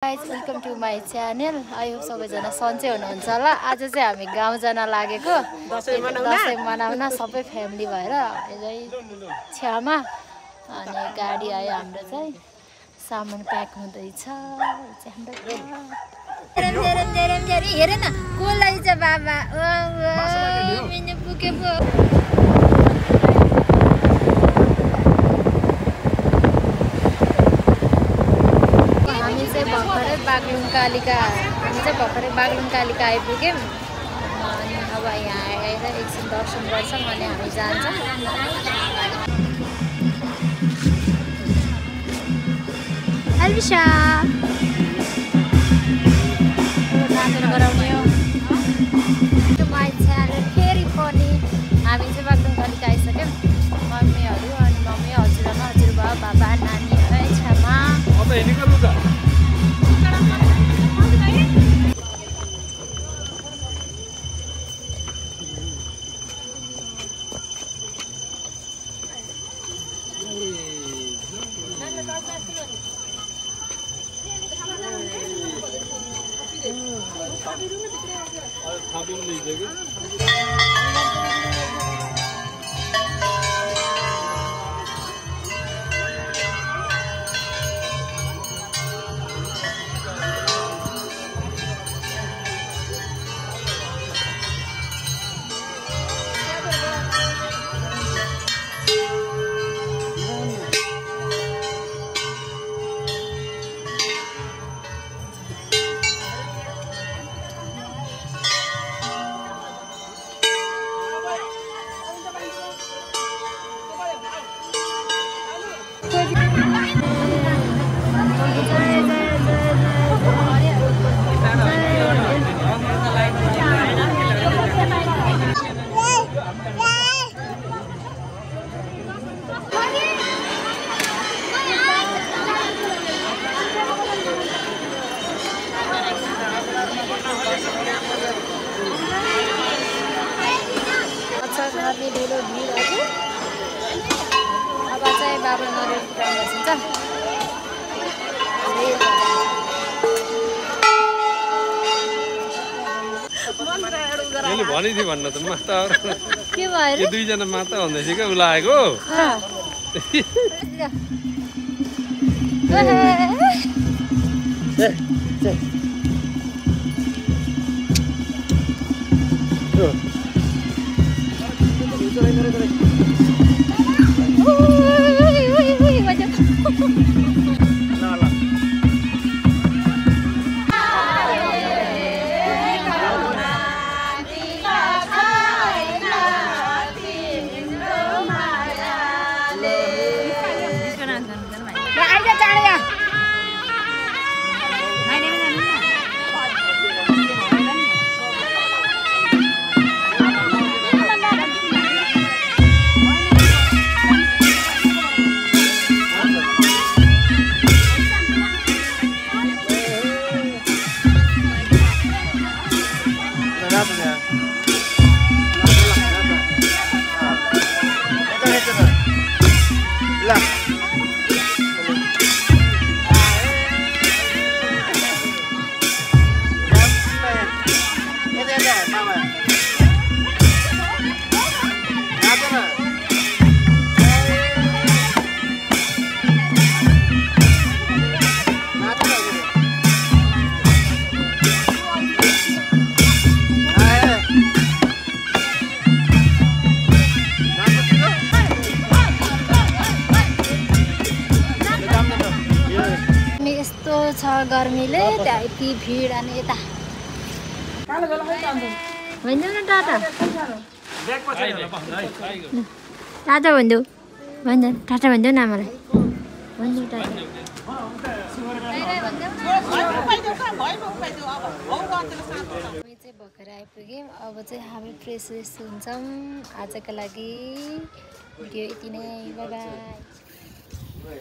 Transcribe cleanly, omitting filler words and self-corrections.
Guys welcome to my channel. I hope सबैजना सन्चै हुनुहुन्छ होला। आज चाहिँ हामी गाउँ जान लागेको दसैँ मनाउन सबै फ्यामिली भएर यही छेउमा। अनि गाडी आयो हाम्रो चाहिँ सामान प्याक हुँदैछ। हेर न को लैछ बाबा पुगेको। हामी चाहिँ भर्खरै बागलुङ कालिका आइपुग्यौँ। अनि अब यहाँ आएर एकछिन दर्शन गर्छौँ अनि हामी जान्छौँ। अल्बिसा नाचेर गराउने हो माई च्यानल। फेरि पनि हामी चाहिँ बागलुङ कालिका आइसक्यौँ। मम्मीहरू अनि मम्मी हजुरआमा हजुरबा बाबा नानी है छेउमा। ढिलो भिड हजुर। अब चाहिँ बाबा नरेश पुऱ्याउन बसिन्छ। मैले भनेको थिएँ भन्न त माता के भयो यो दुईजना माता भन्दै थियो क्या उसलाई आएको। यस्तो छ गर्मीले त्यहाँ यति भिड अनि यता भनिदेऊ न टाटा टाटा भनिदेऊ टाटा भनिदेऊ न आमालाई भनिदेऊ टाटा। हामी चाहिँ भर्खर आइपुग्यौँ। अब चाहिँ हामी फ्रेस हुन्छौँ। आजको लागि भिडियो यति नै। By by.